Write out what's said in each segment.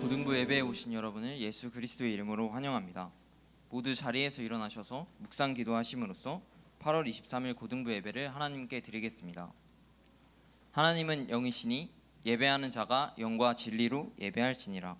고등부 예배에 오신 여러분을 예수 그리스도의 이름으로 환영합니다. 모두 자리에서 일어나셔서 묵상 기도하심으로써 8월 23일 고등부 예배를 하나님께 드리겠습니다. 하나님은 영이시니 예배하는 자가 영과 진리로 예배할지니라.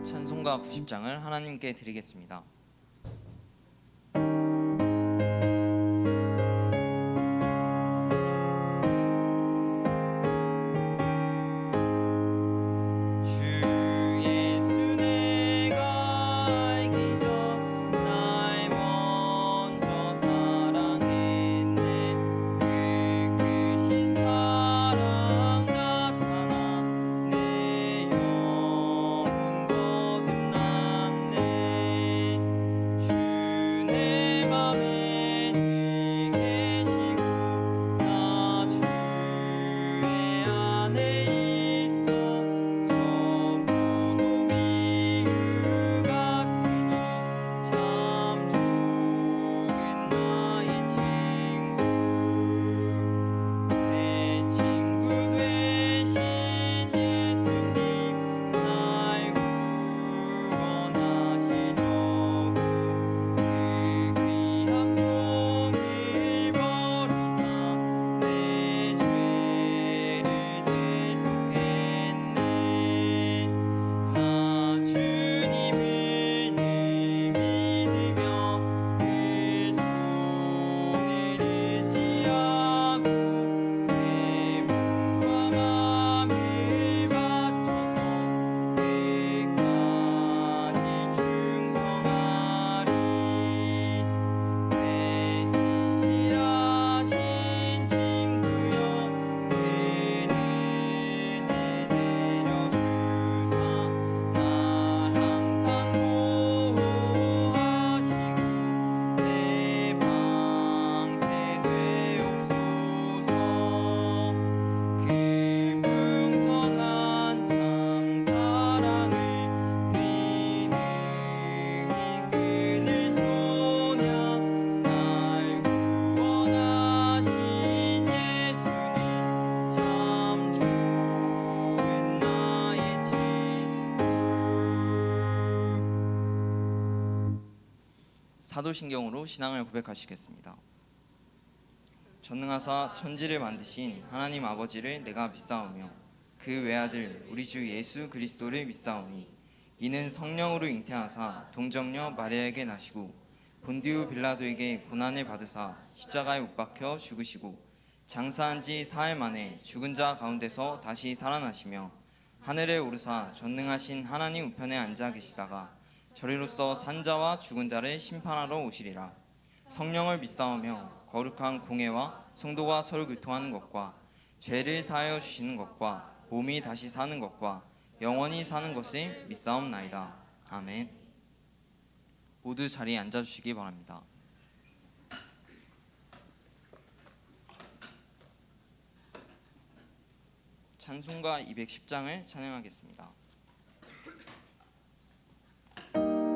찬송가 90장을 하나님께 드리겠습니다. 사도신경으로 신앙을 고백하시겠습니다. 전능하사 천지를 만드신 하나님 아버지를 내가 믿사오며 그 외아들 우리 주 예수 그리스도를 믿사오니 이는 성령으로 잉태하사 동정녀 마리아에게 나시고 본디오 빌라도에게 고난을 받으사 십자가에 못 박혀 죽으시고 장사한 지 사흘 만에 죽은 자 가운데서 다시 살아나시며 하늘에 오르사 전능하신 하나님 우편에 앉아 계시다가 저리로서 산자와 죽은 자를 심판하러 오시리라. 성령을 믿사오며 거룩한 공회와 성도가 서로 교통하는 것과 죄를 사하여 주시는 것과 몸이 다시 사는 것과 영원히 사는 것을 믿사옵나이다. 아멘. 모두 자리에 앉아주시기 바랍니다. 찬송가 210장을 찬양하겠습니다. 말씀대로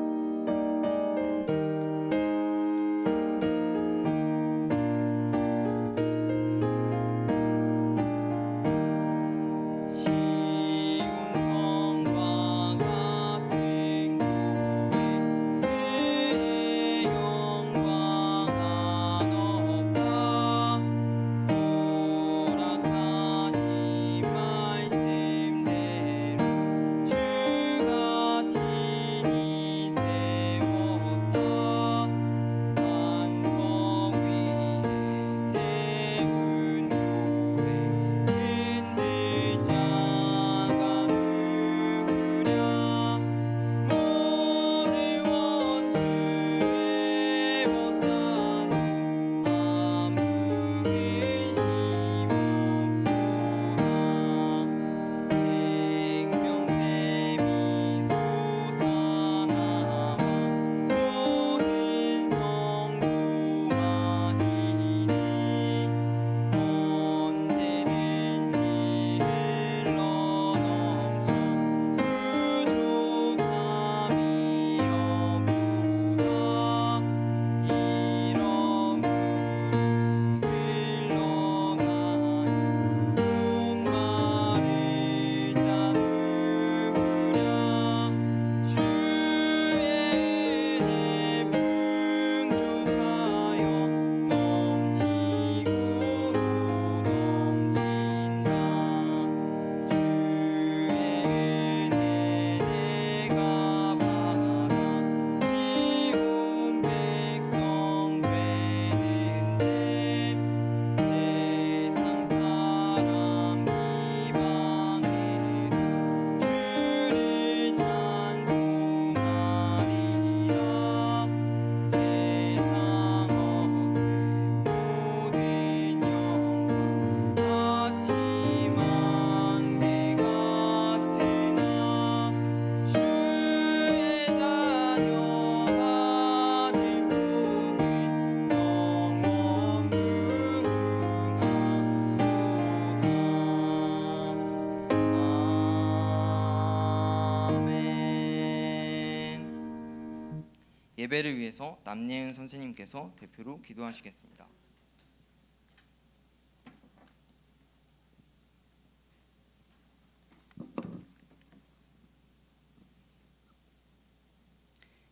예배를 위해서 남예은 선생님께서 대표로 기도하시겠습니다.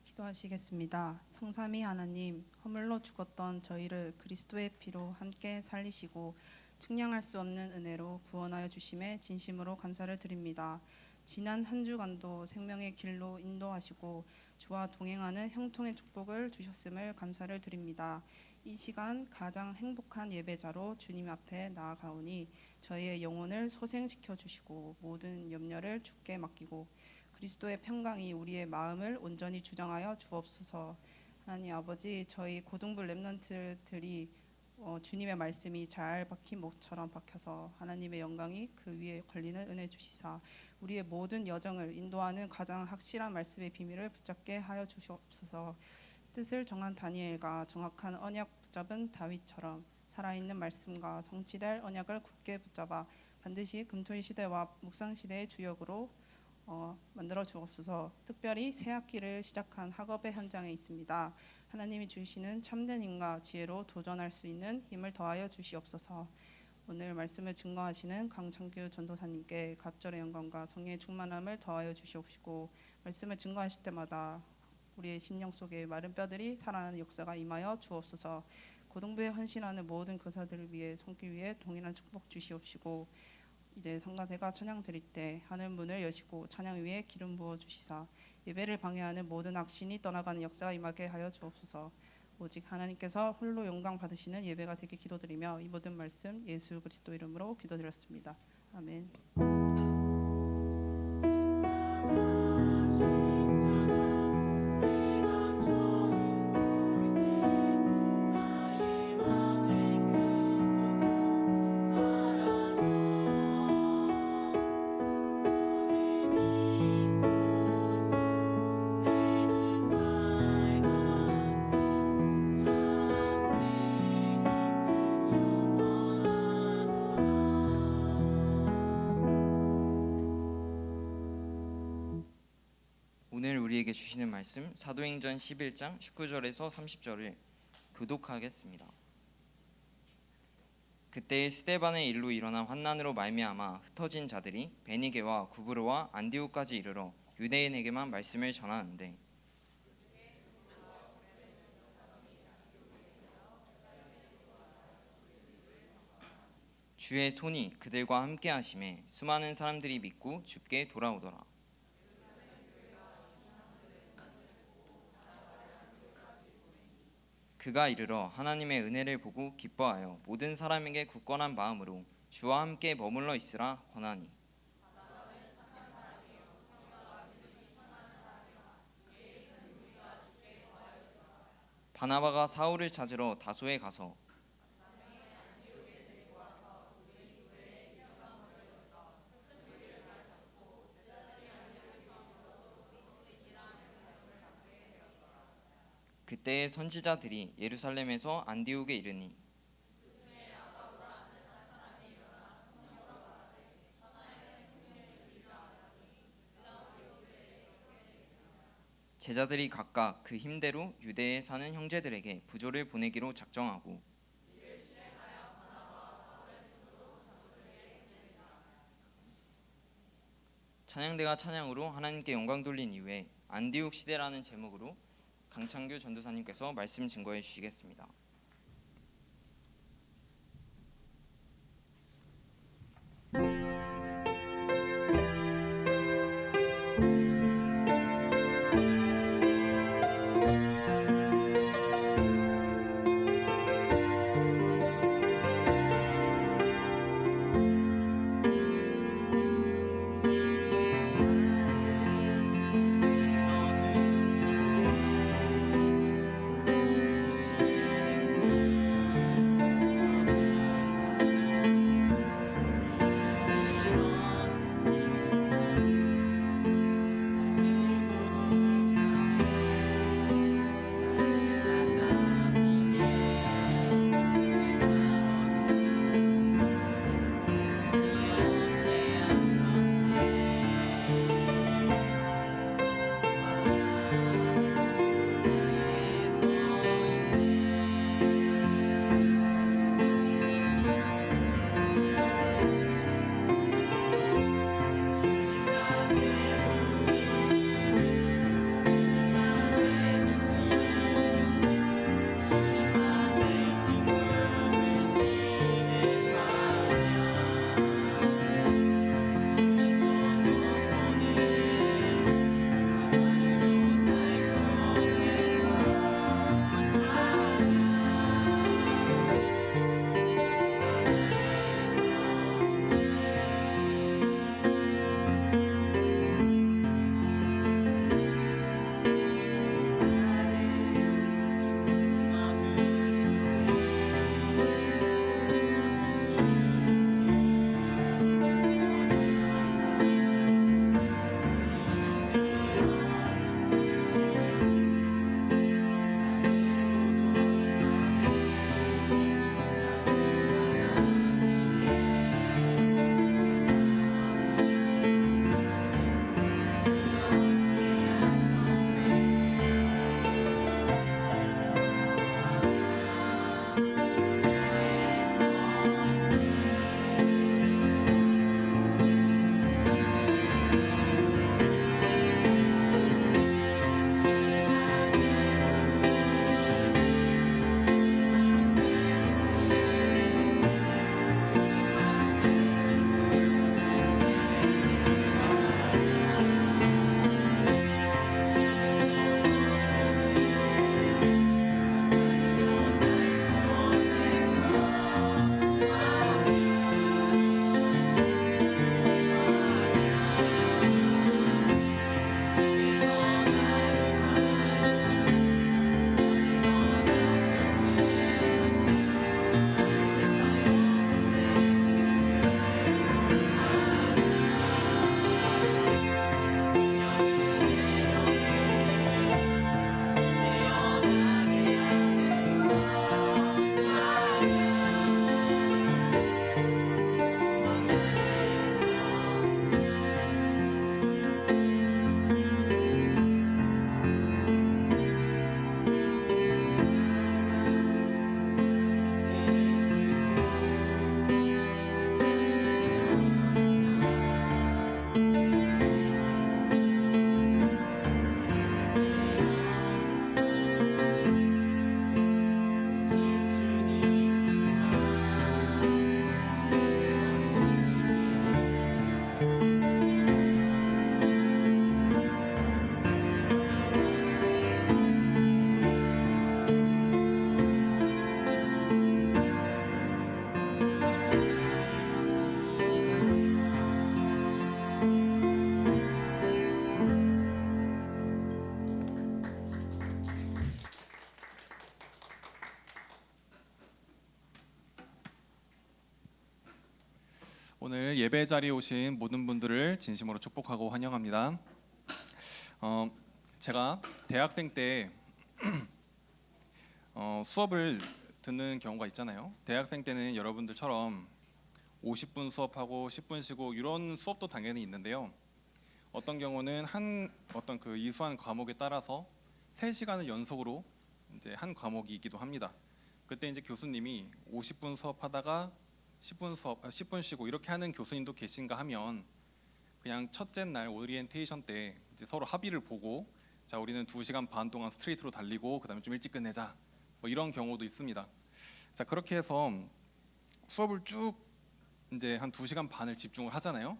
기도하시겠습니다. 성삼위 하나님, 허물로 죽었던 저희를 그리스도의 피로 함께 살리시고 측량할 수 없는 은혜로 구원하여 주심에 진심으로 감사를 드립니다. 지난 한 주간도 생명의 길로 인도하시고 주와 동행하는 형통의 축복을 주셨음을 감사를 드립니다. 이 시간 가장 행복한 예배자로 주님 앞에 나아가오니 저희의 영혼을 소생시켜 주시고 모든 염려를 주께 맡기고 그리스도의 평강이 우리의 마음을 온전히 주장하여 주옵소서. 하나님 아버지, 저희 고등부 렘넌트들이 주님의 말씀이 잘 박힌 목처럼 박혀서 하나님의 영광이 그 위에 걸리는 은혜 주시사 우리의 모든 여정을 인도하는 가장 확실한 말씀의 비밀을 붙잡게 하여 주시옵소서. 뜻을 정한 다니엘과 정확한 언약 붙잡은 다윗처럼 살아있는 말씀과 성취될 언약을 굳게 붙잡아 반드시 금토일 시대와 묵상 시대의 주역으로 만들어 주옵소서. 특별히 새 학기를 시작한 학업의 현장에 있습니다. 하나님이 주시는 참된 힘과 지혜로 도전할 수 있는 힘을 더하여 주시옵소서. 오늘 말씀을 증거하시는 강창규 전도사님께 갑절의 영광과 성령의 충만함을 더하여 주시옵시고 말씀을 증거하실 때마다 우리의 심령 속에 마른 뼈들이 살아나는 역사가 임하여 주옵소서. 고등부에 헌신하는 모든 교사들을 위해 손길 위에 동일한 축복 주시옵시고 이제 성가대가 찬양 드릴 때 하늘 문을 여시고 찬양 위에 기름 부어 주시사 예배를 방해하는 모든 악신이 떠나가는 역사가 임하게 하여 주옵소서. 오직 하나님께서 홀로 영광 받으시는 예배가 되길 기도드리며 이 모든 말씀 예수 그리스도 이름으로 기도드렸습니다. 아멘. 오늘 우리에게 주시는 말씀 사도행전 11장 19절에서 30절을 교독하겠습니다. 그때에 스데반의 일로 일어난 환난으로 말미암아 흩어진 자들이 베니게와 구브로와 안디옥까지 이르러 유대인에게만 말씀을 전하는데 주의 손이 그들과 함께 하심에 수많은 사람들이 믿고 주께 돌아오더라. 그가 이르러 하나님의 은혜를 보고 기뻐하여 모든 사람에게 굳건한 마음으로 주와 함께 머물러 있으라 권하니 바나바가 사울을 찾으러 다소에 가서 그때의 선지자들이 예루살렘에서 안디옥에 이르니 제자들이 각각 그 힘대로 유대에 사는 형제들에게 부조를 보내기로 작정하고 찬양대가 찬양으로 하나님께 영광 돌린 이후에 안디옥 시대라는 제목으로 강창규 전도사님께서 말씀 증거해 주시겠습니다. 오늘 예배 자리에 오신 모든 분들을 진심으로 축복하고 환영합니다. 제가 대학생 때 수업을 듣는 경우가 있잖아요. 대학생 때는 여러분들처럼 50분 수업하고 10분 쉬고 이런 수업도 당연히 있는데요. 어떤 경우는 어떤 그 이수한 과목에 따라서 3시간을 연속으로 이제 한 과목이기도 합니다. 그때 이제 교수님이 50분 수업하다가 10분 쉬고 이렇게 하는 교수님도 계신가 하면 그냥 첫째 날 오리엔테이션 때 이제 서로 합의를 보고 자 우리는 2시간 반 동안 스트레이트로 달리고 그다음에 좀 일찍 끝내자 뭐 이런 경우도 있습니다. 자 그렇게 해서 수업을 쭉 이제 한 2시간 반을 집중을 하잖아요.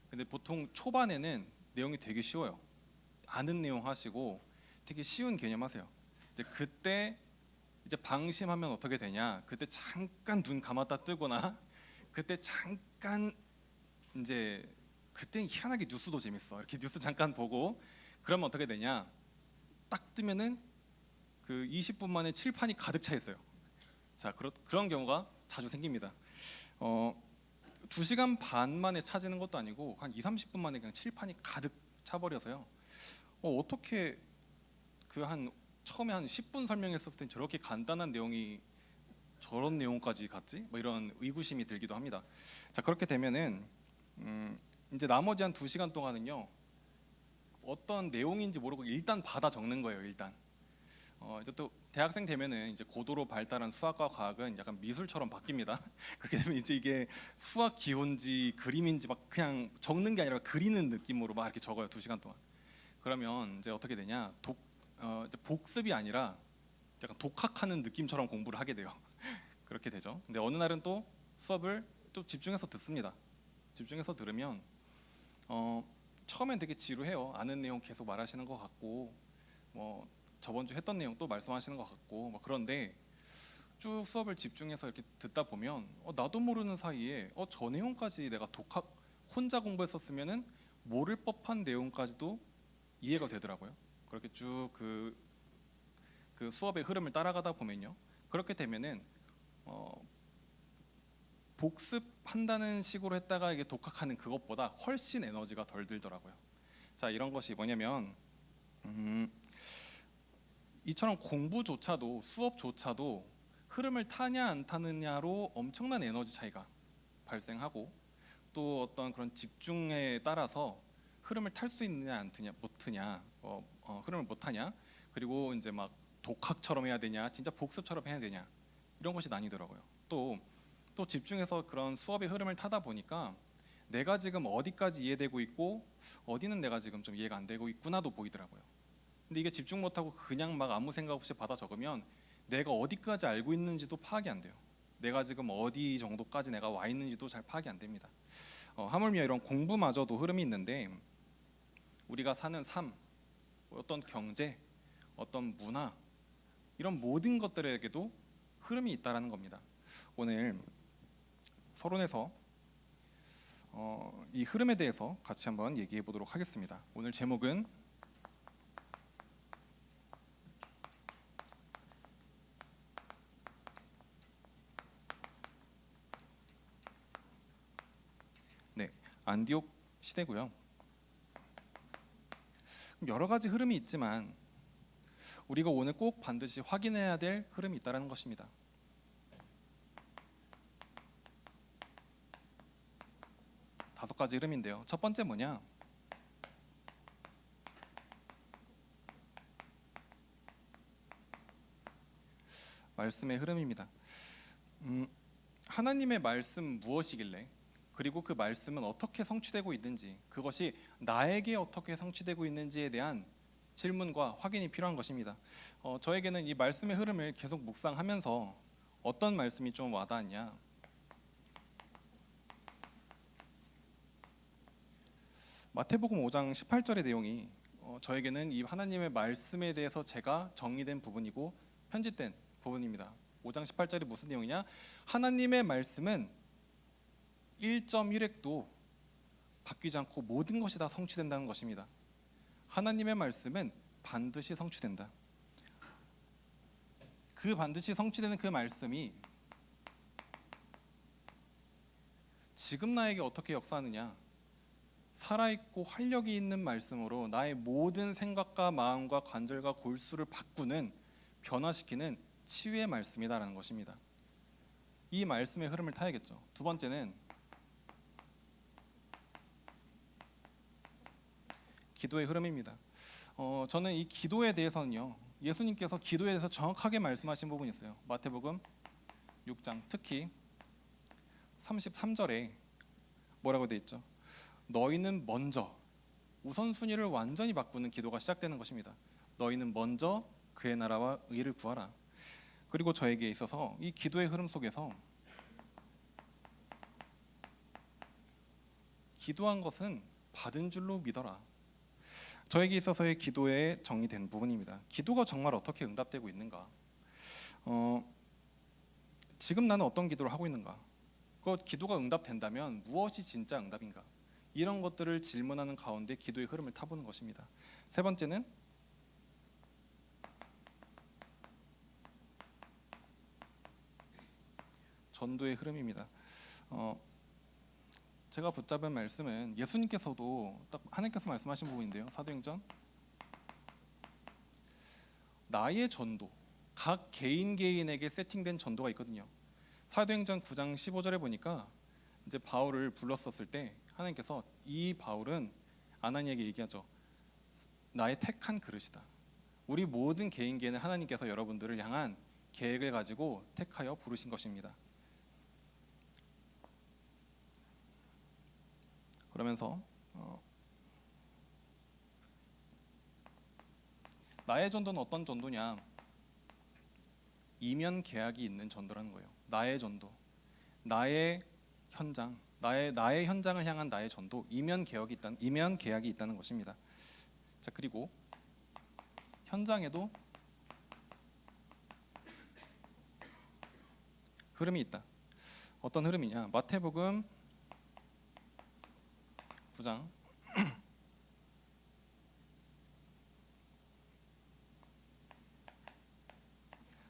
근데 보통 초반에는 내용이 되게 쉬워요. 아는 내용 하시고 되게 쉬운 개념 하세요. 이제 그때 이제 방심하면 어떻게 되냐? 그때 잠깐 눈 감았다 뜨거나 그때 잠깐 이제 그때 희한하게 뉴스도 재밌어. 이렇게 뉴스 잠깐 보고 그러면 어떻게 되냐? 딱 뜨면은 그 20분 만에 칠판이 가득 차 있어요. 자 그런 경우가 자주 생깁니다. 2시간 반 만에 찾는 것도 아니고 한 2-30분 만에 그냥 칠판이 가득 차버려서요. 어떻게 그 처음에 한 10분 설명했었을 땐 저렇게 간단한 내용이 저런 내용까지 갔지? 뭐 이런 의구심이 들기도 합니다. 자 그렇게 되면은 이제 나머지 한 2시간 동안은요 어떤 내용인지 모르고 일단 받아 적는 거예요. 일단 이제 또 대학생 되면은 이제 고도로 발달한 수학과 과학은 약간 미술처럼 바뀝니다. 그렇게 되면 이제 이게 수학 기호인지 그림인지 막 그냥 적는 게 아니라 그리는 느낌으로 막 이렇게 적어요. 2시간 동안. 그러면 이제 어떻게 되냐? 이제 복습이 아니라 약간 독학하는 느낌처럼 공부를 하게 돼요. 그렇게 되죠. 근데 어느 날은 또 수업을 또 집중해서 듣습니다. 집중해서 들으면 처음엔 되게 지루해요. 아는 내용 계속 말하시는 것 같고 뭐 저번 주 했던 내용 또 말씀하시는 것 같고 뭐 그런데 쭉 수업을 집중해서 이렇게 듣다 보면 나도 모르는 사이에 저 내용까지 내가 혼자 공부했었으면은 모를 법한 내용까지도 이해가 되더라고요. 그렇게 쭉 그 수업의 흐름을 따라가다 보면요. 그렇게 되면은 복습한다는 식으로 했다가 이게 독학하는 그것보다 훨씬 에너지가 덜 들더라고요. 자 이런 것이 뭐냐면 이처럼 공부조차도 수업조차도 흐름을 타냐 안 타느냐로 엄청난 에너지 차이가 발생하고 또 어떤 그런 집중에 따라서 흐름을 탈 수 있느냐 안 트냐 못 트냐 흐름을 못 타냐 그리고 이제 막 독학처럼 해야 되냐 진짜 복습처럼 해야 되냐 이런 것이 나뉘더라고요. 또 집중해서 그런 수업의 흐름을 타다 보니까 내가 지금 어디까지 이해되고 있고 어디는 내가 지금 좀 이해가 안 되고 있구나도 보이더라고요. 근데 이게 집중 못하고 그냥 막 아무 생각 없이 받아 적으면 내가 어디까지 알고 있는지도 파악이 안 돼요. 내가 지금 어디 정도까지 내가 와 있는지도 잘 파악이 안 됩니다. 하물며 이런 공부마저도 흐름이 있는데 우리가 사는 삶, 어떤 경제, 어떤 문화 이런 모든 것들에게도 흐름이 있다라는 겁니다. 오늘 서론에서 이 흐름에 대해서 같이 한번 얘기해 보도록 하겠습니다. 오늘 제목은 안디옥 시대고요. 여러 가지 흐름이 있지만 우리가 오늘 꼭 반드시 확인해야 될 흐름이 있다는 것입니다. 다섯 가지 흐름인데요. 첫 번째 뭐냐? 말씀의 흐름입니다. 하나님의 말씀 무엇이길래 그리고 그 말씀은 어떻게 성취되고 있는지 그것이 나에게 어떻게 성취되고 있는지에 대한 질문과 확인이 필요한 것입니다. 저에게는 이 말씀의 흐름을 계속 묵상하면서 어떤 말씀이 좀 와닿았냐 마태복음 5장 18절의 내용이 저에게는 이 하나님의 말씀에 대해서 제가 정리된 부분이고 편집된 부분입니다. 5장 18절이 무슨 내용이냐? 하나님의 말씀은 1.1획도 바뀌지 않고 모든 것이 다 성취된다는 것입니다. 하나님의 말씀은 반드시 성취된다. 그 반드시 성취되는 그 말씀이 지금 나에게 어떻게 역사하느냐? 살아있고 활력이 있는 말씀으로 나의 모든 생각과 마음과 관절과 골수를 바꾸는, 변화시키는 치유의 말씀이다라는 것입니다. 이 말씀의 흐름을 타야겠죠. 두 번째는 기도의 흐름입니다. 저는 이 기도에 대해서는요, 예수님께서 기도에 대해서 정확하게 말씀하신 부분이 있어요. 마태복음 6장 특히 33절에 뭐라고 되어 있죠? 너희는 먼저, 우선순위를 완전히 바꾸는 기도가 시작되는 것입니다. 너희는 먼저 그의 나라와 의를 구하라. 그리고 저에게 있어서 이 기도의 흐름 속에서 기도한 것은 받은 줄로 믿어라. 저에게 있어서의 기도에 정의된 부분입니다. 기도가 정말 어떻게 응답되고 있는가? 지금 나는 어떤 기도를 하고 있는가? 그 기도가 응답된다면 무엇이 진짜 응답인가? 이런 것들을 질문하는 가운데 기도의 흐름을 타보는 것입니다. 세 번째는 전도의 흐름입니다. 제가 붙잡은 말씀은 예수님께서도 딱 하나님께서 말씀하신 부분인데요. 사도행전 나의 전도, 각 개인 개인에게 세팅된 전도가 있거든요. 사도행전 9장 15절에 보니까 이제 바울을 불렀었을 때 하나님께서 이 바울은 아나니에게 얘기하죠. 나의 택한 그릇이다. 우리 모든 개인 개인을 하나님께서 여러분들을 향한 계획을 가지고 택하여 부르신 것입니다. 그러면서 나의 전도는 어떤 전도냐? 이면 계약이 있는 전도라는 거예요. 나의 전도, 나의 현장, 나의 현장을 향한 나의 전도, 이면 계약이 있다는 것입니다. 자, 그리고 현장에도 흐름이 있다. 어떤 흐름이냐? 마태복음 9장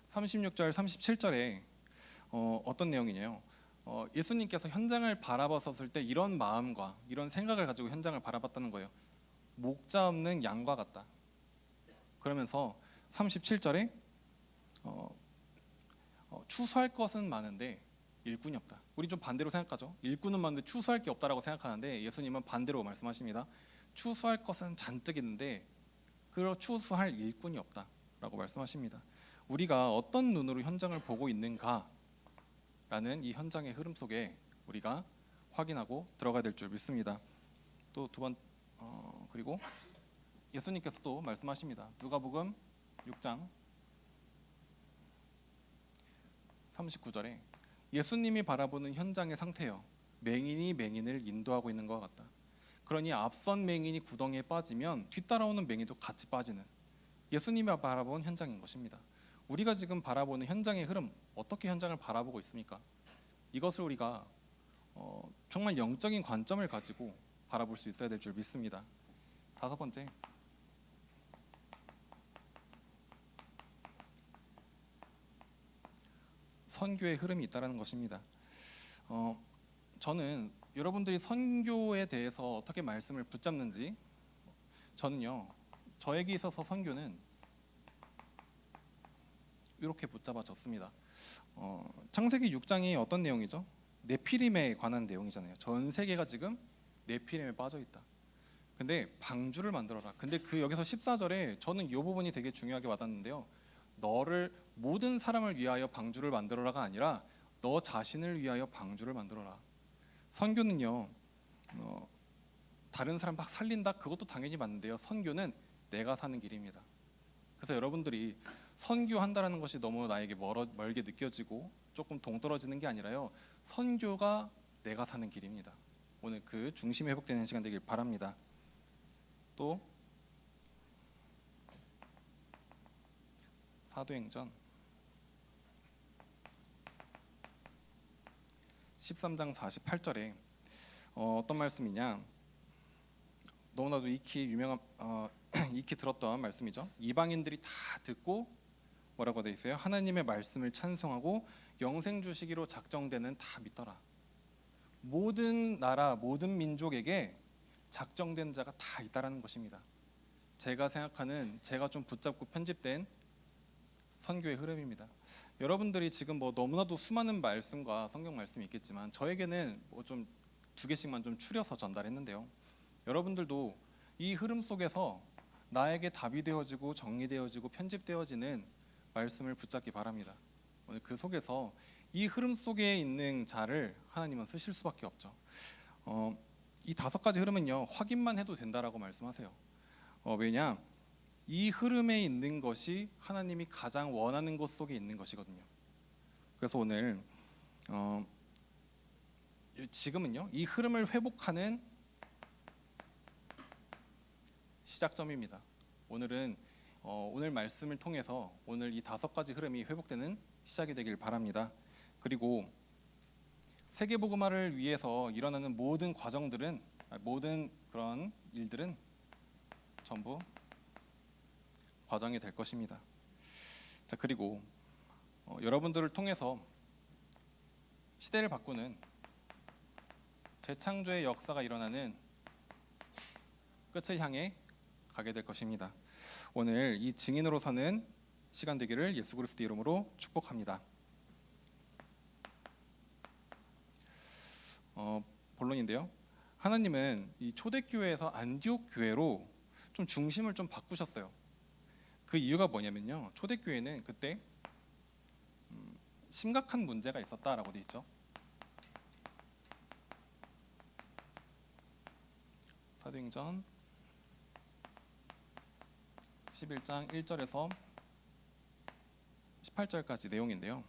36절 37절에 어떤 내용이냐요? 예수님께서 현장을 바라봤었을 때 이런 마음과 이런 생각을 가지고 현장을 바라봤다는 거예요. 목자 없는 양과 같다. 그러면서 37절에 추수할 것은 많은데 일꾼이 없다. 우리 좀 반대로 생각하죠. 일꾼은 많은데 추수할 게 없다라고 생각하는데 예수님은 반대로 말씀하십니다. 추수할 것은 잔뜩 있는데 그 추수할 일꾼이 없다라고 말씀하십니다. 우리가 어떤 눈으로 현장을 보고 있는가라는 이 현장의 흐름 속에 우리가 확인하고 들어가야 될 줄 믿습니다. 또 두 번 그리고 예수님께서 또 말씀하십니다. 누가복음 6장 39절에 예수님이 바라보는 현장의 상태요. 맹인이 맹인을 인도하고 있는 것 같다. 그러니 앞선 맹인이 구덩이에 빠지면 뒤따라오는 맹인도 같이 빠지는 예수님이 바라본 현장인 것입니다. 우리가 지금 바라보는 현장의 흐름, 어떻게 현장을 바라보고 있습니까? 이것을 우리가 정말 영적인 관점을 가지고 바라볼 수 있어야 될 줄 믿습니다. 다섯 번째, 선교의 흐름이 있다는 것입니다. 저는 여러분들이 선교에 대해서 어떻게 말씀을 붙잡는지, 저는요, 저에게 있어서 선교는 이렇게 붙잡아졌습니다. 창세기 6장이 어떤 내용이죠? 네피림에 관한 내용이잖아요. 전 세계가 지금 네피림에 빠져 있다. 근데 방주를 만들어라. 근데 그 여기서 14절에 저는 이 부분이 되게 중요하게 와닿는데요. 너를 모든 사람을 위하여 방주를 만들어라가 아니라 너 자신을 위하여 방주를 만들어라. 선교는요, 다른 사람 막 살린다, 그것도 당연히 맞는데요. 선교는 내가 사는 길입니다. 그래서 여러분들이 선교한다라는 것이 너무 나에게 멀게 느껴지고 조금 동떨어지는 게 아니라요, 선교가 내가 사는 길입니다. 오늘 그 중심이 회복되는 시간 되길 바랍니다. 또 사도행전 13장 48절에 어떤 말씀이냐, 너무나도 익히 들었던 말씀이죠. 이방인들이 다 듣고 뭐라고 돼 있어요? 하나님의 말씀을 찬송하고 영생 주시기로 작정되는 다 믿더라. 모든 나라, 모든 민족에게 작정된 자가 다 있다라는 것입니다. 제가 생각하는, 제가 좀 붙잡고 편집된 선교의 흐름입니다. 여러분들이 지금 뭐 너무나도 수많은 말씀과 성경 말씀이 있겠지만 저에게는 뭐 좀 두 개씩만 좀 추려서 전달했는데요. 여러분들도 이 흐름 속에서 나에게 답이 되어지고 정리되어지고 편집되어지는 말씀을 붙잡기 바랍니다. 오늘 그 속에서 이 흐름 속에 있는 자를 하나님은 쓰실 수밖에 없죠. 이 5가지 흐름은요, 확인만 해도 된다라고 말씀하세요. 왜냐? 이 흐름에 있는 것이 하나님이 가장 원하는 것 속에 있는 것이거든요. 그래서 오늘 지금은요, 이 흐름을 회복하는 시작점입니다. 오늘은 오늘 말씀을 통해서 오늘 이 5가지 흐름이 회복되는 시작이 되길 바랍니다. 그리고 세계복음화를 위해서 일어나는 모든 과정들은, 모든 그런 일들은 전부 과정이 될 것입니다. 자, 그리고 여러분들을 통해서 시대를 바꾸는 재창조의 역사가 일어나는 끝을 향해 가게 될 것입니다. 오늘 이 증인으로 서는 시간 되기를 예수 그리스도 이름으로 축복합니다. 본론인데요. 하나님은 이 초대교회에서 안디옥 교회로 좀 중심을 좀 바꾸셨어요. 그 이유가 뭐냐면요. 초대교회는 그때 심각한 문제가 있었다라고 돼 있죠. 사도행전 11장 1절에서 18절까지 내용인데요.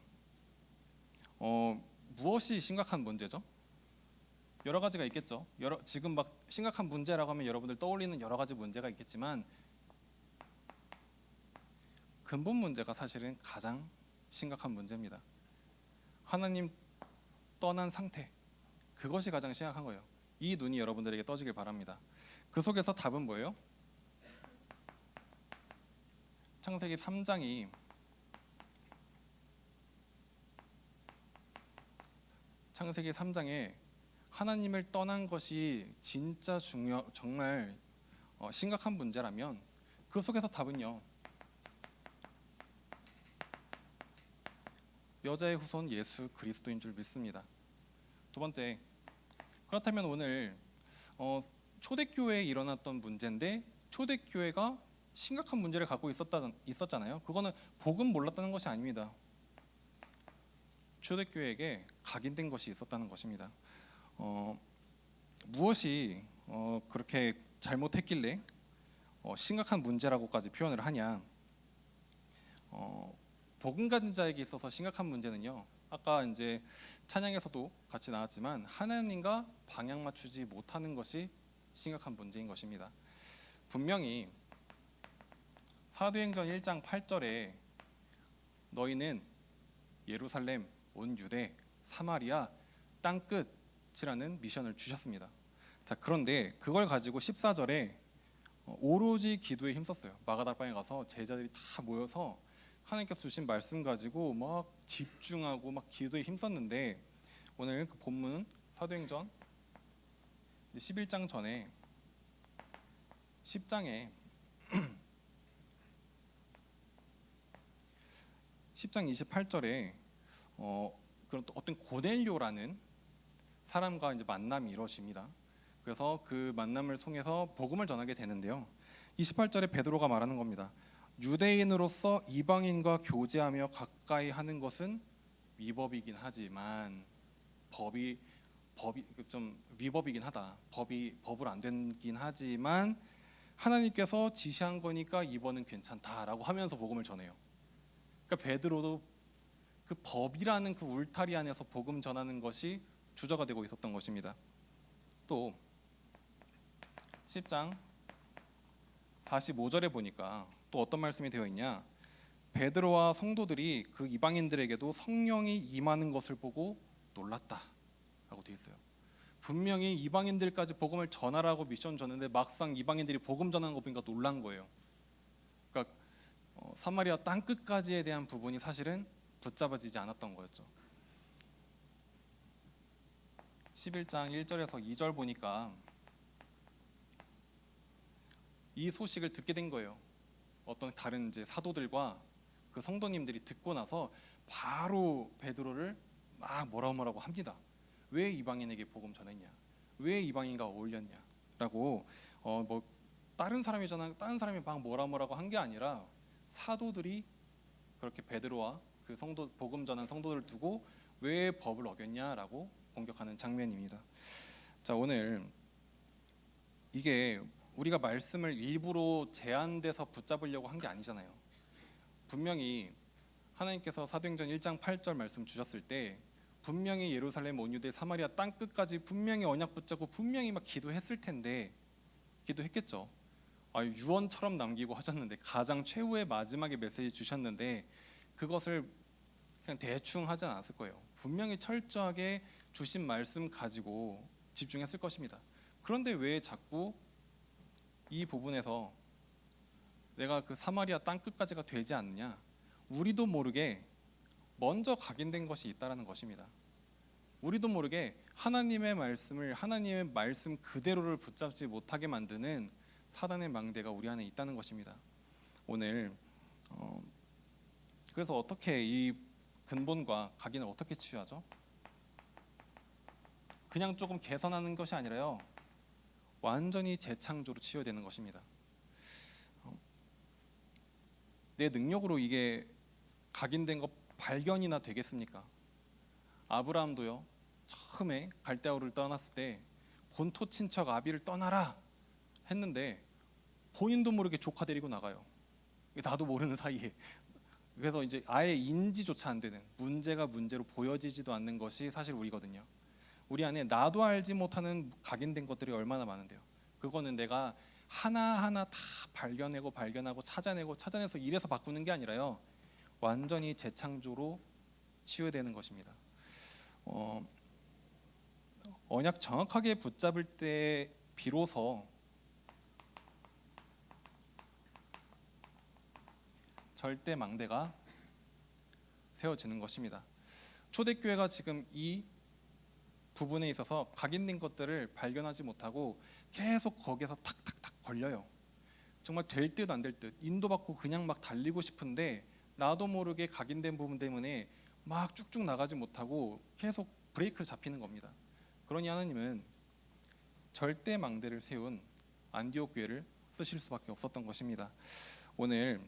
무엇이 심각한 문제죠? 여러 가지가 있겠죠. 지금 막 심각한 문제라고 하면 여러분들 떠올리는 여러 가지 문제가 있겠지만 근본 문제가 사실은 가장 심각한 문제입니다. 하나님 떠난 상태, 그것이 가장 심각한 거예요. 이 눈이 여러분들에게 떠지길 바랍니다. 그 속에서 답은 뭐예요? 창세기 3장이 창세기 3장에 하나님을 떠난 것이 진짜 정말 심각한 문제라면 그 속에서 답은요, 여자의 후손 예수 그리스도인 줄 믿습니다. 두 번째, 그렇다면 오늘 초대교회에 일어났던 문제인데 초대교회가 심각한 문제를 갖고 있었잖아요. 그거는 복음 몰랐다는 것이 아닙니다. 초대교회에게 각인된 것이 있었다는 것입니다. 무엇이 그렇게 잘못했길래 심각한 문제라고까지 표현을 하냐? 복음 가진 자에게 있어서 심각한 문제는요. 아까 이제 찬양에서도 같이 나왔지만 하나님과 방향 맞추지 못하는 것이 심각한 문제인 것입니다. 분명히 사도행전 1장 8절에 너희는 예루살렘, 온 유대, 사마리아, 땅끝이라는 미션을 주셨습니다. 자, 그런데 그걸 가지고 14절에 오로지 기도에 힘썼어요. 마가다락방에 가서 제자들이 다 모여서 하나님께서 주신 말씀 가지고 막 집중하고 막 기도에 힘썼는데 오늘 그 본문 사도행전 11장 전에 10장에 10장 28절에 그런 또 어떤 고넬료라는 사람과 이제 만남이 이루어집니다. 그래서 그 만남을 통해서 복음을 전하게 되는데요. 28절에 베드로가 말하는 겁니다. 유대인으로서 이방인과 교제하며 가까이 하는 것은 위법이긴 하지만 법이 좀 위법이긴 하다. 법을 안 되긴 하지만 하나님께서 지시한 거니까 이번은 괜찮다라고 하면서 복음을 전해요. 그러니까 베드로도 그 법이라는 그 울타리 안에서 복음 전하는 것이 주저가 되고 있었던 것입니다. 또 10장 45절에 보니까 또 어떤 말씀이 되어 있냐? 베드로와 성도들이 그 이방인들에게도 성령이 임하는 것을 보고 놀랐다라고 되어 있어요. 분명히 이방인들까지 복음을 전하라고 미션 줬는데 막상 이방인들이 복음 전하는 거 보니까 놀란 거예요. 그러니까 사마리아 땅 끝까지에 대한 부분이 사실은 붙잡아지지 않았던 거였죠. 11장 1절에서 2절 보니까 이 소식을 듣게 된 거예요. 어떤 다른 이제 사도들과 그 성도님들이 듣고 나서 바로 베드로를 막 뭐라고 합니다. 왜 이방인에게 복음 전했냐? 왜 이방인과 어울렸냐?라고 뭐 다른 사람이잖아. 다른 사람이 막 뭐라고 한 게 아니라 사도들이 그렇게 베드로와 그 성도 복음 전한 성도들을 두고 왜 법을 어겼냐라고 공격하는 장면입니다. 자, 오늘 이게 우리가 말씀을 일부러 제한돼서 붙잡으려고 한 게 아니잖아요. 분명히 하나님께서 사도행전 1장 8절 말씀 주셨을 때 분명히 예루살렘 온 유대 사마리아 땅 끝까지 분명히 언약 붙잡고 분명히 막 기도했을 텐데 기도했겠죠. 유언처럼 남기고 하셨는데 가장 최후의 마지막에 메시지 주셨는데 그것을 그냥 대충 하지 않았을 거예요. 분명히 철저하게 주신 말씀 가지고 집중했을 것입니다. 그런데 왜 자꾸 이 부분에서 내가 그 사마리아 땅 끝까지가 되지 않느냐? 우리도 모르게 먼저 각인된 것이 있다라는 것입니다. 우리도 모르게 하나님의 말씀을 하나님의 말씀 그대로를 붙잡지 못하게 만드는 사단의 망대가 우리 안에 있다는 것입니다. 오늘 그래서 어떻게 이 근본과 각인을 어떻게 치유하죠? 그냥 조금 개선하는 것이 아니라요, 완전히 재창조로 치유해야 되는 것입니다. 내 능력으로 이게 각인된 것 발견이나 되겠습니까? 아브라함도요, 처음에 갈대아우를 떠났을 때 본토 친척 아비를 떠나라 했는데 본인도 모르게 조카 데리고 나가요. 나도 모르는 사이에. 그래서 이제 아예 인지조차 안 되는, 문제가 문제로 보여지지도 않는 것이 사실 우리거든요. 우리 안에 나도 알지 못하는 각인된 것들이 얼마나 많은데요. 그거는 내가 하나하나 다 발견하고 찾아내서 이래서 바꾸는 게 아니라요, 완전히 재창조로 치유되는 것입니다. 언약 정확하게 붙잡을 때 비로소 절대 망대가 세워지는 것입니다. 초대교회가 지금 이 부분에 있어서 각인된 것들을 발견하지 못하고 계속 거기에서 탁탁탁 걸려요. 정말 될 듯 안 될 듯 인도받고 그냥 막 달리고 싶은데 나도 모르게 각인된 부분 때문에 막 쭉쭉 나가지 못하고 계속 브레이크 잡히는 겁니다. 그러니 하나님은 절대 망대를 세운 안디옥 교회를 쓰실 수밖에 없었던 것입니다. 오늘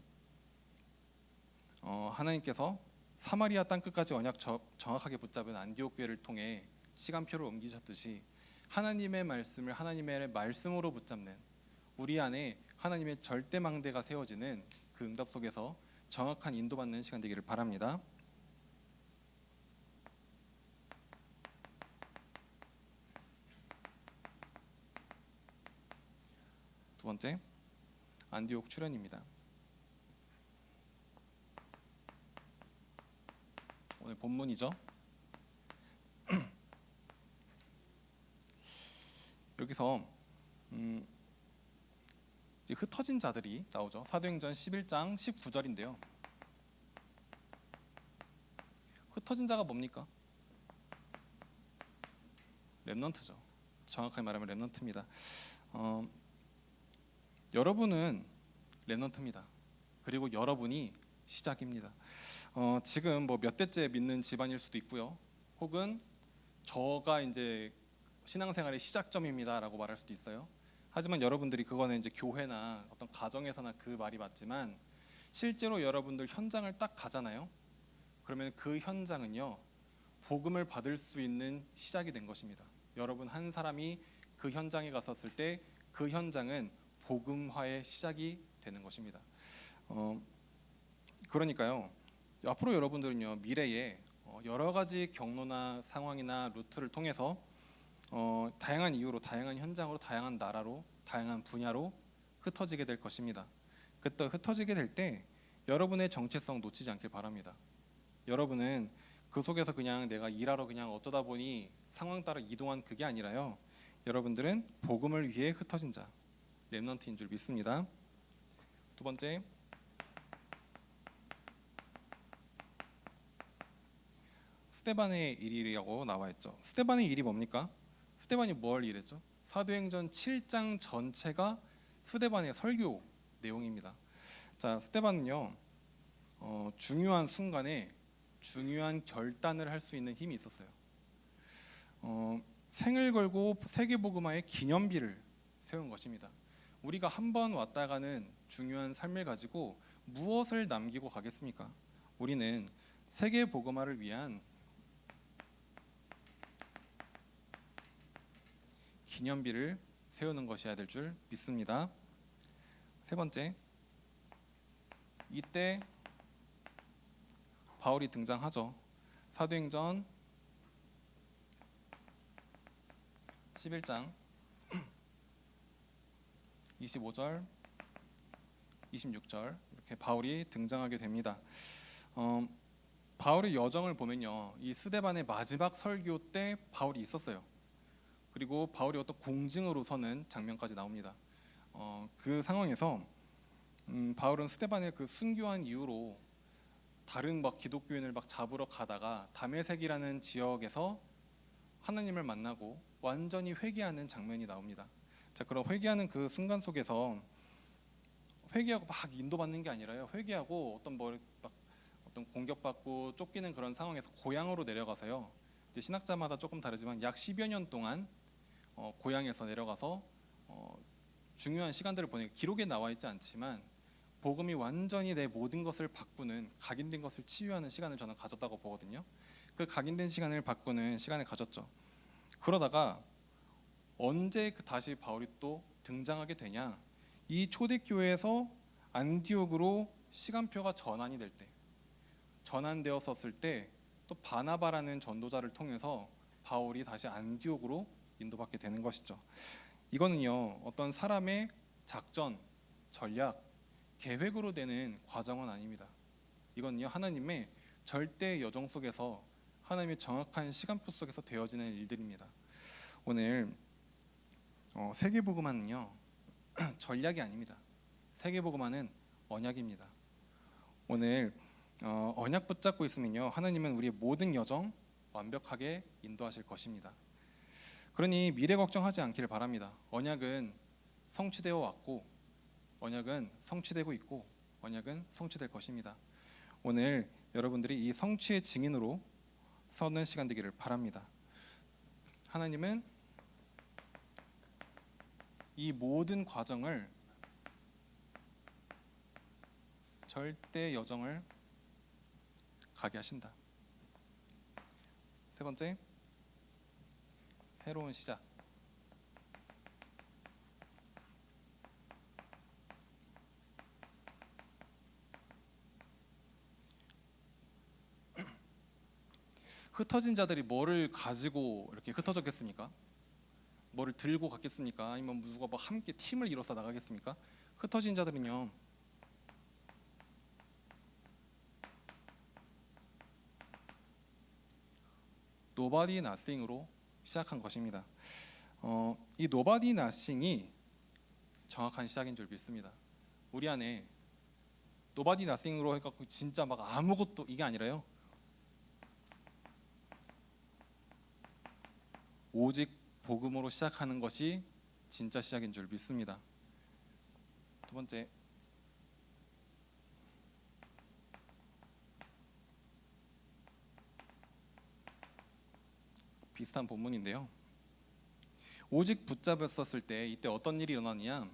하나님께서 사마리아 땅 끝까지 언약 정확하게 붙잡은 안디옥 교회를 통해 시간표를 옮기셨듯이 하나님의 말씀을 하나님의 말씀으로 붙잡는 우리 안에 하나님의 절대 망대가 세워지는 그 응답 속에서 정확한 인도받는 시간 되기를 바랍니다. 두 번째, 안디옥 출현입니다. 오늘 본문이죠. 여기서 이제 흩어진 자들이 나오죠. 사도행전 11장 19절인데요. 흩어진 자가 뭡니까? 렘넌트죠. 정확하게 말하면 렘넌트입니다. 여러분은 렘넌트입니다. 그리고 여러분이 시작입니다. 지금 뭐 몇 대째 믿는 집안일 수도 있고요. 혹은 저가 이제 신앙생활의 시작점입니다라고 말할 수도 있어요. 하지만 여러분들이 그거는 이제 교회나 어떤 가정에서나 그 말이 맞지만 실제로 여러분들 현장을 딱 가잖아요. 그러면 그 현장은요, 복음을 받을 수 있는 시작이 된 것입니다. 여러분 한 사람이 그 현장에 갔었을 때 그 현장은 복음화의 시작이 되는 것입니다. 그러니까요, 앞으로 여러분들은요, 미래에 여러 가지 경로나 상황이나 루트를 통해서 다양한 이유로, 다양한 현장으로, 다양한 나라로, 다양한 분야로 흩어지게 될 것입니다. 그때 흩어지게 될 때 여러분의 정체성 놓치지 않길 바랍니다. 여러분은 그 속에서 그냥 내가 일하러 그냥 어쩌다 보니 상황 따라 이동한 그게 아니라요, 여러분들은 복음을 위해 흩어진 자, 렘넌트인 줄 믿습니다. 두 번째, 스데반의 일이라고 나와 있죠. 스데반의 일이 뭡니까? 스데반이 뭘 일했죠? 사도행전 7장 전체가 스데반의 설교 내용입니다. 자, 스데반은요, 중요한 순간에 중요한 결단을 할 수 있는 힘이 있었어요. 생을 걸고 세계복음화의 기념비를 세운 것입니다. 우리가 한 번 왔다 가는 중요한 삶을 가지고 무엇을 남기고 가겠습니까? 우리는 세계복음화를 위한 기념비를 세우는 것이어야 될 줄 믿습니다. 세 번째, 이때 바울이 등장하죠. 사도행전 11장 25절, 26절 이렇게 바울이 등장하게 됩니다. 바울의 여정을 보면요, 이 스데반의 마지막 설교 때 바울이 있었어요. 그리고 바울이 어떤 공증으로 서는 장면까지 나옵니다. 그 상황에서 바울은 스데반의 그 순교한 이후로 다른 막 기독교인을 막 잡으러 가다가 다메섹이라는 지역에서 하나님을 만나고 완전히 회개하는 장면이 나옵니다. 자, 그럼 회개하는 그 순간 속에서 회개하고 막 인도받는 게 아니라요. 회개하고 어떤 공격받고 쫓기는 그런 상황에서 고향으로 내려가서요. 이제 신학자마다 조금 다르지만 약 10여 년 동안 고향에서 내려가서 중요한 시간들을 보내고, 기록에 나와 있지 않지만 복음이 완전히 내 모든 것을 바꾸는, 각인된 것을 치유하는 시간을 저는 가졌다고 보거든요. 그 각인된 시간을 바꾸는 시간을 가졌죠. 그러다가 언제 다시 바울이 또 등장하게 되냐, 이 초대교회에서 안디옥으로 시간표가 전환이 될 때, 전환되었었을 때 또 바나바라는 전도자를 통해서 바울이 다시 안디옥으로 인도받게 되는 것이죠. 이거는요, 어떤 사람의 작전, 전략, 계획으로 되는 과정은 아닙니다. 이건요, 하나님의 절대 여정 속에서, 하나님의 정확한 시간표 속에서 되어지는 일들입니다. 오늘 세계복음화는요 전략이 아닙니다. 세계복음화는 언약입니다. 오늘 언약 붙잡고 있으면요, 하나님은 우리의 모든 여정 완벽하게 인도하실 것입니다. 그러니 미래 걱정하지 않기를 바랍니다. 언약은 성취되어 왔고, 언약은 성취되고 있고, 언약은 성취될 것입니다. 오늘 여러분들이 이 성취의 증인으로 서는 시간 되기를 바랍니다. 하나님은 이 모든 과정을, 절대 여정을 가게 하신다. 세 번째, 새로운 시작. 흩어진 자들이 뭐를 가지고 이렇게 흩어졌겠습니까? 뭐를 들고 갔겠습니까? 아니면 누가 뭐 함께 팀을 이뤄서 나가겠습니까? 흩어진 자들은요, Nobody Nothing으로 시작한 것입니다. 이 Nobody Nothing이 정확한 시작인 줄 믿습니다. 우리 안에 Nobody Nothing으로 해갖고 진짜 막 아무것도, 이게 아니라요, 오직 복음으로 시작하는 것이 진짜 시작인 줄 믿습니다. 두 번째, 비슷한 본문인데요, 오직 붙잡았었을 때 이때 어떤 일이 일어나느냐,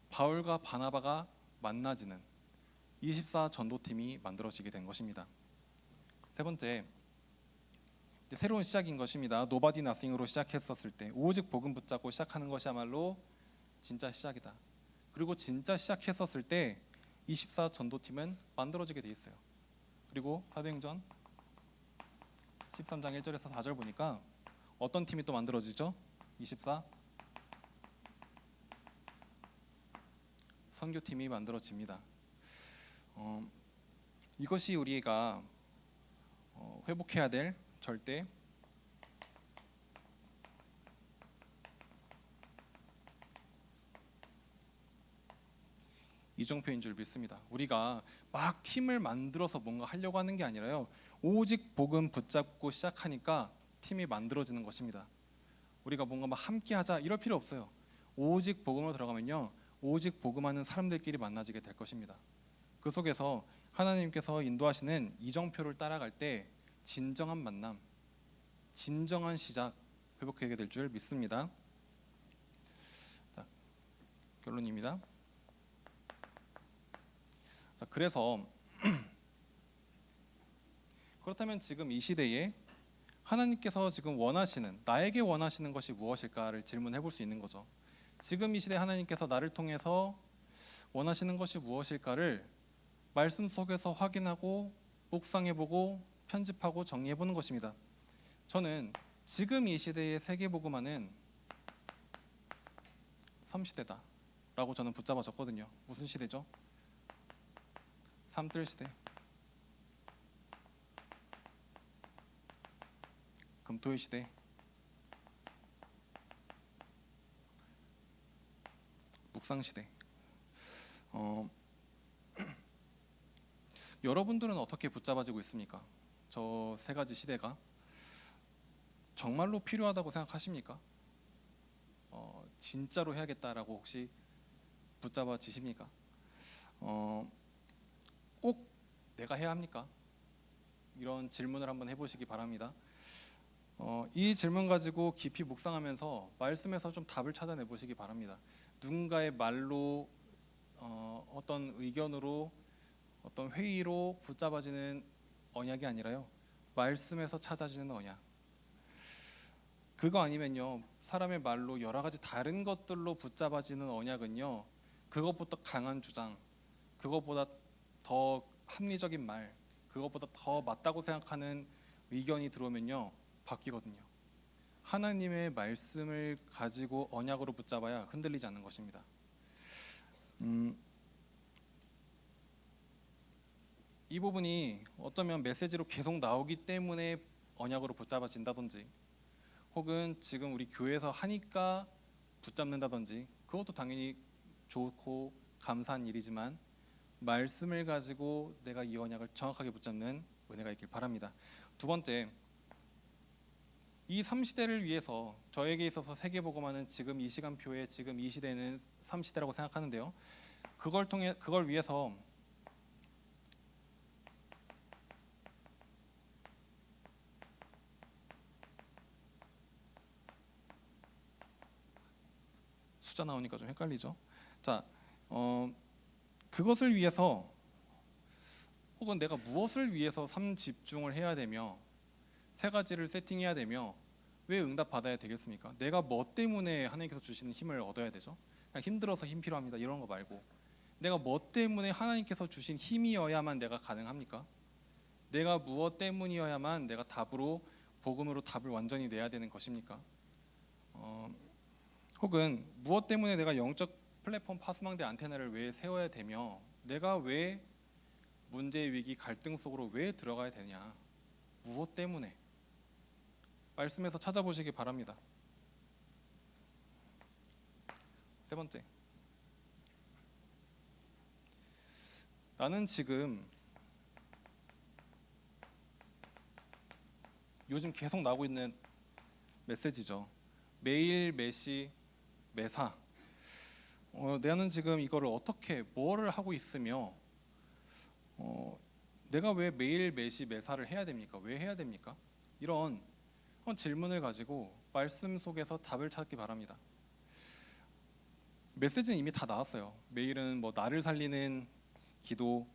바울과 바나바가 만나지는 24 전도팀이 만들어지게 된 것입니다. 세 번째, 새로운 시작인 것입니다. Nobody Nothing으로 시작했었을 때 오직 복음 붙잡고 시작하는 것이야말로 진짜 시작이다. 그리고 진짜 시작했었을 때 24 전도팀은 만들어지게 돼 있어요. 그리고 사도행전 13장 1절에서 4절 보니까 어떤 팀이 또 만들어지죠? 24 선교팀이 만들어집니다. 이것이 우리가 회복해야 될 절대 이정표인 줄 믿습니다. 우리가 막 팀을 만들어서 뭔가 하려고 하는 게 아니라요. 오직 복음 붙잡고 시작하니까 팀이 만들어지는 것입니다. 우리가 뭔가 막 함께 하자 이럴 필요 없어요. 오직 복음으로 들어가면요. 오직 복음하는 사람들끼리 만나지게 될 것입니다. 그 속에서 하나님께서 인도하시는 이정표를 따라갈 때 진정한 만남, 진정한 시작 회복하게 될 줄 믿습니다. 자, 결론입니다. 자, 그래서 그렇다면 지금 이 시대에 하나님께서 지금 원하시는, 나에게 원하시는 것이 무엇일까를 질문해 볼 수 있는 거죠. 지금 이 시대 하나님께서 나를 통해서 원하시는 것이 무엇일까를 말씀 속에서 확인하고 묵상해보고 편집하고 정리해보는 것입니다. 저는 지금 이 시대의 세계복음화는 섬시대다라고 저는 붙잡아 줬거든요. 무슨 시대죠? 삼뜰 시대, 금토의 시대, 묵상 시대. 여러분들은 어떻게 붙잡아지고 있습니까? 저 세 가지 시대가 정말로 필요하다고 생각하십니까? 진짜로 해야겠다라고 혹시 붙잡아지십니까? 꼭 내가 해야 합니까? 이런 질문을 한번 해보시기 바랍니다. 이 질문 가지고 깊이 묵상하면서 말씀에서 좀 답을 찾아내 보시기 바랍니다. 누군가의 말로 어떤 의견으로 어떤 회의로 붙잡아지는 언약이 아니라요. 말씀에서 찾아지는 언약. 그거 아니면요. 사람의 말로 여러 가지 다른 것들로 붙잡아지는 언약은요. 그것보다 강한 주장, 그것보다 더 합리적인 말, 그것보다 더 맞다고 생각하는 의견이 들어오면요. 바뀌거든요. 하나님의 말씀을 가지고 언약으로 붙잡아야 흔들리지 않는 것입니다. 이 부분이 어쩌면 메시지로 계속 나오기 때문에 언약으로 붙잡아진다든지 혹은 지금 우리 교회에서 하니까 붙잡는다든지 그것도 당연히 좋고 감사한 일이지만 말씀을 가지고 내가 이 언약을 정확하게 붙잡는 은혜가 있길 바랍니다. 두 번째, 이 3시대를 위해서 저에게 있어서 세계복음화는 지금 이 시간표에 지금 이 시대는 3시대라고 생각하는데요. 그걸 위해서 숫자 나오니까 좀 헷갈리죠. 자, 그것을 위해서 혹은 내가 무엇을 위해서 3집중을 해야 되며 세 가지를 세팅해야 되며 왜 응답 받아야 되겠습니까? 내가 뭐 때문에 하나님께서 주시는 힘을 얻어야 되죠? 그냥 힘들어서 힘 필요합니다 이런 거 말고 내가 뭐 때문에 하나님께서 주신 힘이어야만 내가 가능합니까? 내가 무엇 때문이어야만 내가 답으로 복음으로 답을 완전히 내야 되는 것입니까? 혹은 무엇 때문에 내가 영적 플랫폼 파수망대 안테나를 왜 세워야 되며 내가 왜 문제, 위기, 갈등 속으로 왜 들어가야 되냐? 무엇 때문에? 말씀에서 찾아보시기 바랍니다. 세 번째, 나는 지금 요즘 계속 나오고 있는 메시지죠. 매일, 매시, 매사. 나는 지금 이거를 어떻게 뭐를 하고 있으며 내가 왜 매일, 매시, 매사를 해야 됩니까? 왜 해야 됩니까? 이런 질문을 가지고 말씀 속에서 답을 찾기 바랍니다. 메시지는 이미 다 나왔어요. 매일은 뭐 나를 살리는 기도,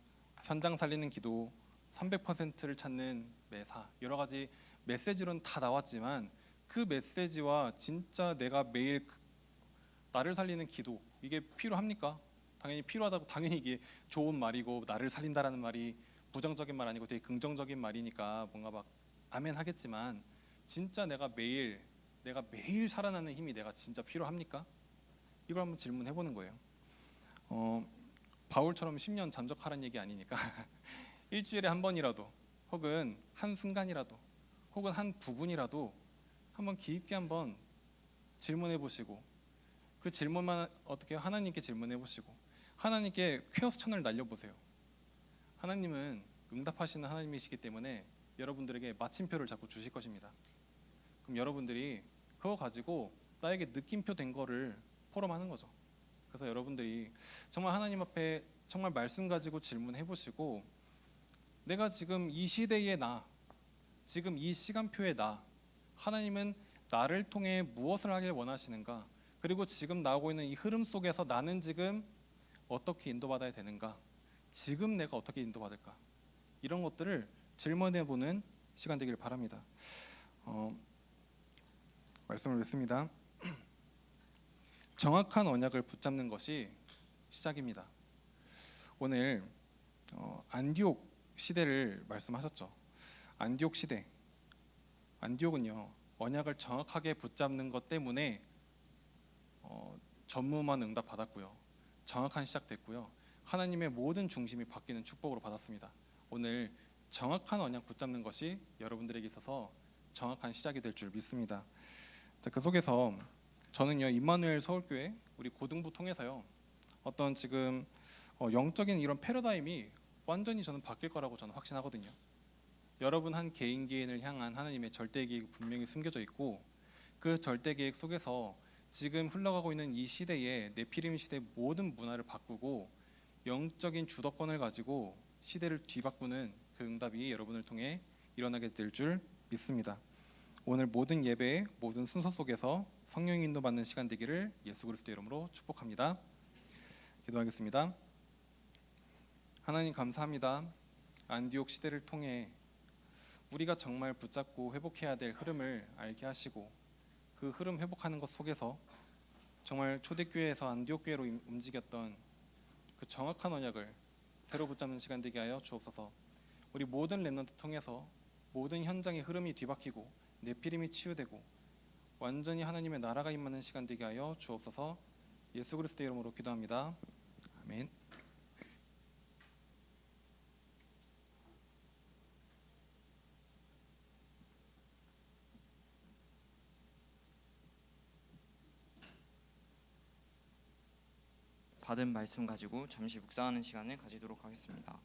현장 살리는 기도, 300%를 찾는 매사 여러 가지 메시지로는 다 나왔지만 그 메시지와 진짜 내가 매일 나를 살리는 기도 이게 필요합니까? 당연히 필요하다고 당연히 이게 좋은 말이고 나를 살린다라는 말이 부정적인 말 아니고 되게 긍정적인 말이니까 뭔가 막 아멘 하겠지만 진짜 내가 매일 살아나는 힘이 내가 진짜 필요합니까? 이걸 한번 질문해 보는 거예요. 바울처럼 10년 잠적하라는 얘기 아니니까 일주일에 한 번이라도 혹은 한 순간이라도 혹은 한 부분이라도 한번 깊게 한번 질문해 보시고 그 질문만 어떻게 하나님께 질문해 보시고 하나님께 퀘어스 천을 날려보세요. 하나님은 응답하시는 하나님이시기 때문에 여러분들에게 마침표를 자꾸 주실 것입니다. 그럼 여러분들이 그거 가지고 나에게 느낌표 된 거를 포럼하는 거죠. 그래서 여러분들이 정말 하나님 앞에 정말 말씀 가지고 질문해 보시고, 내가 지금 이 시대의 나, 지금 이 시간표의 나, 하나님은 나를 통해 무엇을 하길 원하시는가, 그리고 지금 나오고 있는 이 흐름 속에서 나는 지금 어떻게 인도받아야 되는가, 지금 내가 어떻게 인도받을까, 이런 것들을 질문해보는 시간 되기를 바랍니다. 말씀을 읽습니다. 정확한 언약을 붙잡는 것이 시작입니다. 오늘 안디옥 시대를 말씀하셨죠. 안디옥 시대, 안디옥은요 언약을 정확하게 붙잡는 것 때문에 전무만 응답받았고요, 정확한 시작됐고요, 하나님의 모든 중심이 바뀌는 축복으로 받았습니다. 오늘 정확한 언약 붙잡는 것이 여러분들에게 있어서 정확한 시작이 될 줄 믿습니다. 자, 그 속에서 저는요 임마누엘 서울교회 우리 고등부 통해서요 어떤 지금 영적인 이런 패러다임이 완전히 저는 바뀔 거라고 저는 확신하거든요. 여러분 한 개인 개인을 향한 하나님의 절대 계획이 분명히 숨겨져 있고, 그 절대 계획 속에서 지금 흘러가고 있는 이 시대에 네피림 시대의 모든 문화를 바꾸고 영적인 주도권을 가지고 시대를 뒤바꾸는 그 응답이 여러분을 통해 일어나게 될 줄 믿습니다. 오늘 모든 예배의 모든 순서 속에서 성령 인도받는 시간 되기를 예수 그리스도 이름으로 축복합니다. 기도하겠습니다. 하나님 감사합니다. 안디옥 시대를 통해 우리가 정말 붙잡고 회복해야 될 흐름을 알게 하시고, 그 흐름 회복하는 것 속에서 정말 초대교회에서 안디옥 교회로 움직였던 그 정확한 언약을 새로 붙잡는 시간 되게 하여 주옵소서. 우리 모든 렘넌트 통해서 모든 현장의 흐름이 뒤바뀌고 네피림이 치유되고 완전히 하나님의 나라가 임하는 시간 되게 하여 주옵소서. 예수 그리스도 이름으로 기도합니다. 아멘. 받은 말씀 가지고 잠시 묵상하는 시간을 가지도록 하겠습니다.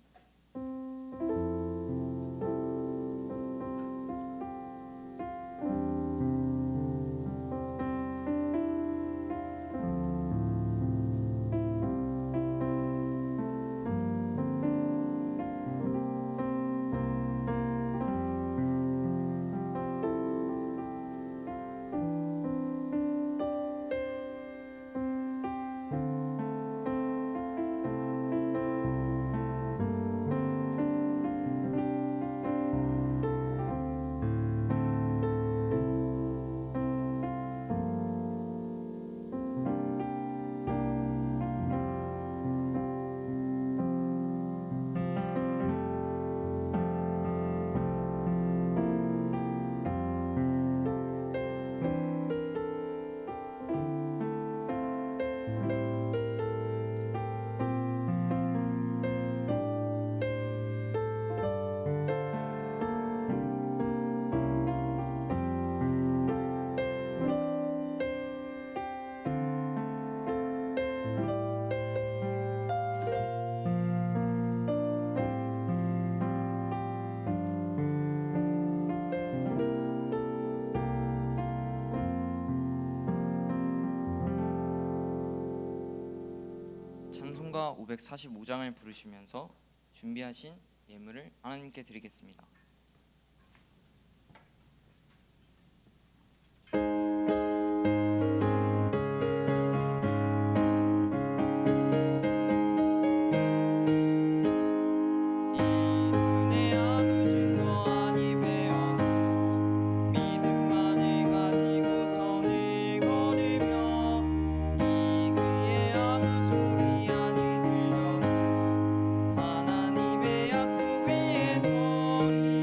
찬송가 545장을 부르시면서 준비하신 예물을 하나님께 드리겠습니다. 하나님의 약속 위에 서리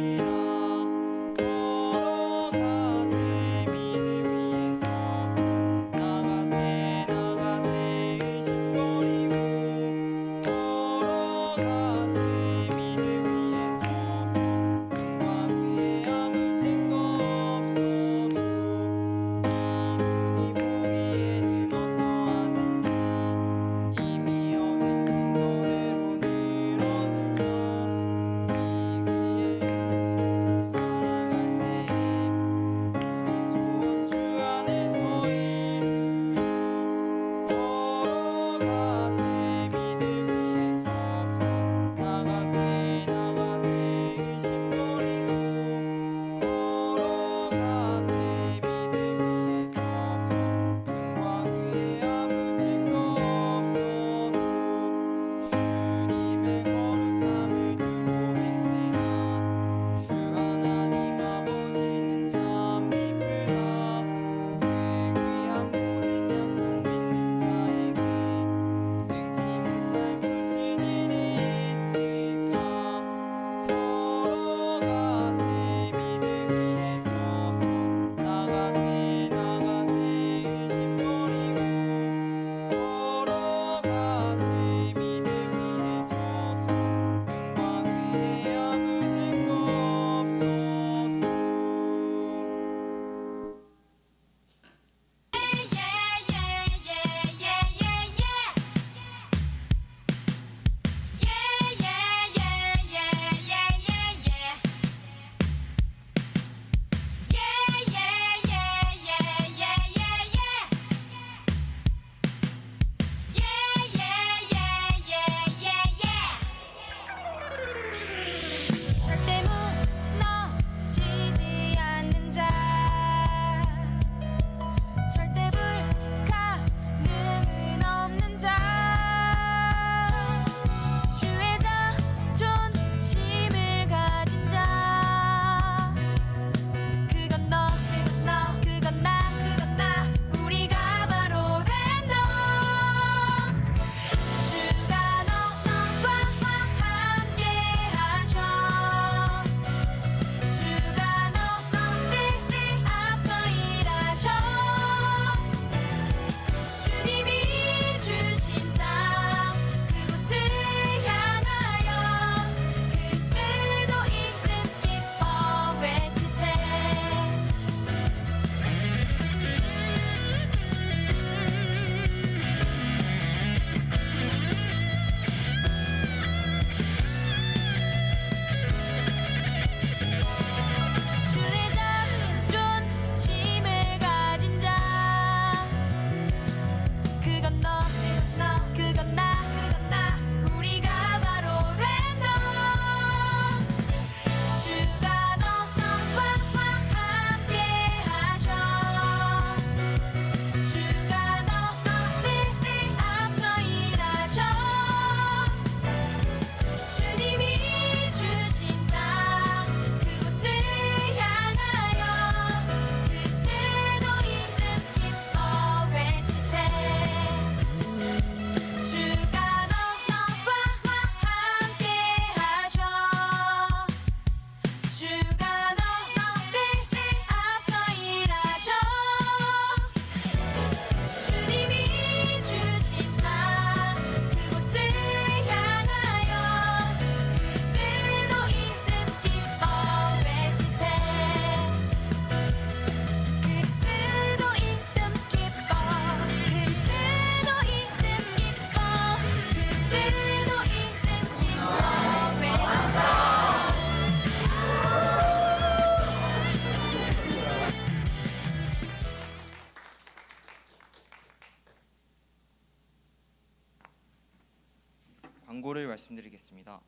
광고를 말씀드리겠습니다.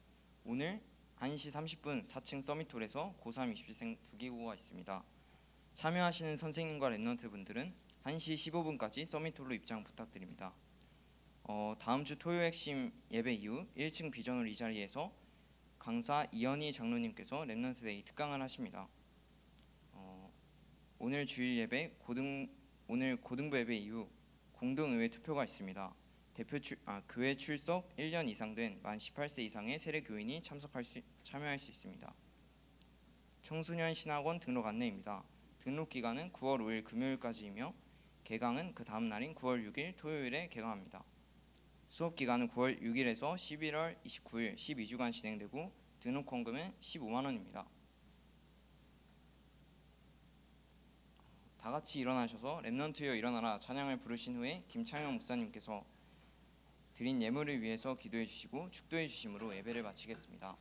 오늘 1시 30분 4층 서밋홀에서 고3 입시생 2기고가 있습니다. 참여하시는 선생님과 랩런트 분들은 1시 15분까지 서밋홀로 입장 부탁드립니다. 다음 주 토요 핵심 예배 이후 1층 비전홀 이 자리에서 강사 이현희 장로님께서 랩런트 데이 특강을 하십니다. 오늘 주일 예배 오늘 고등부 예배 이후 공동의회 투표가 있습니다. 교회 출석 1년 이상 된 만 18세 이상의 세례 교인이 참여할 수 있습니다. 청소년 신학원 등록 안내입니다. 등록 기간은 9월 5일 금요일까지이며 개강은 그 다음 날인 9월 6일 토요일에 개강합니다. 수업 기간은 9월 6일에서 11월 29일 12주간 진행되고 등록 헌금은 15만 원입니다. 다 같이 일어나셔서 랩넌트여 일어나라 찬양을 부르신 후에 김창현 목사님께서 드린 예물을 위해서 기도해 주시고 축도해 주심으로 예배를 마치겠습니다.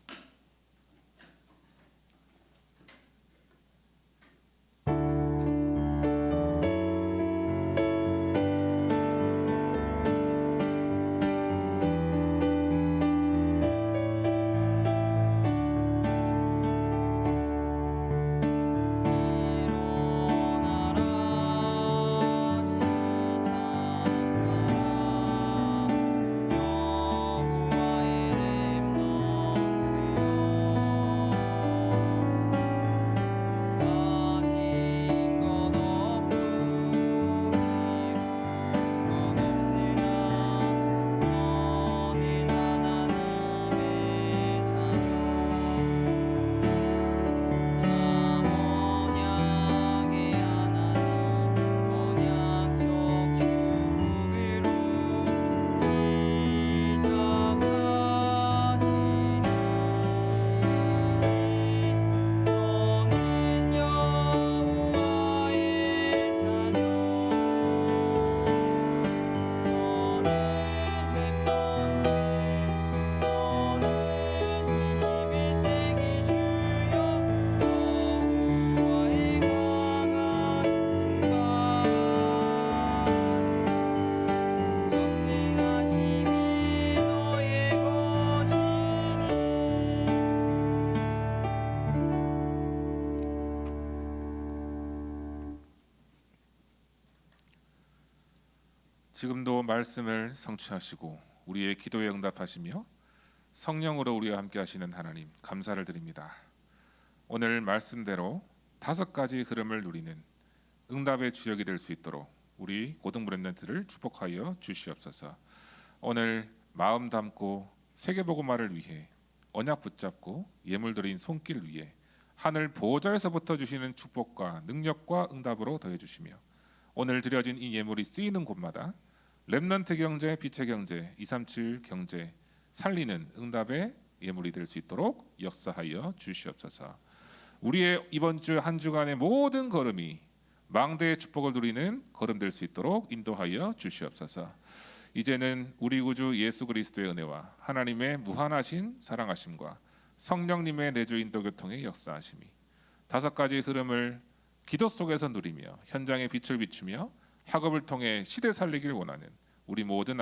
지금도 말씀을 성취하시고 우리의 기도에 응답하시며 성령으로 우리와 함께 하시는 하나님 감사를 드립니다. 오늘 말씀대로 5가지 흐름을 누리는 응답의 주역이 될 수 있도록 우리 고등부 랩런트를 축복하여 주시옵소서. 오늘 마음 담고 세계복음화를 위해 언약 붙잡고 예물 드린 손길 위에 하늘 보호자에서부터 주시는 축복과 능력과 응답으로 더해 주시며 오늘 드려진 이 예물이 쓰이는 곳마다 랩넌트 경제, 빛의 경제, 237 경제 살리는 응답의 예물이 될 수 있도록 역사하여 주시옵소서. 우리의 이번 주 한 주간의 모든 걸음이 망대의 축복을 누리는 걸음 될 수 있도록 인도하여 주시옵소서. 이제는 우리 구주 예수 그리스도의 은혜와 하나님의 무한하신 사랑하심과 성령님의 내주 인도 교통의 역사하심이 5가지 흐름을 기도 속에서 누리며 현장에 빛을 비추며 학업을 통해 시대 살리길 원하는 우리 모든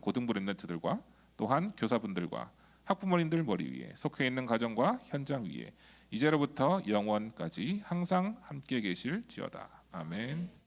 고등부 랩런트들과 또한 교사분들과 학부모님들 머리 위에 속해 있는 가정과 현장 위에 이제로부터 영원까지 항상 함께 계실지어다. 아멘.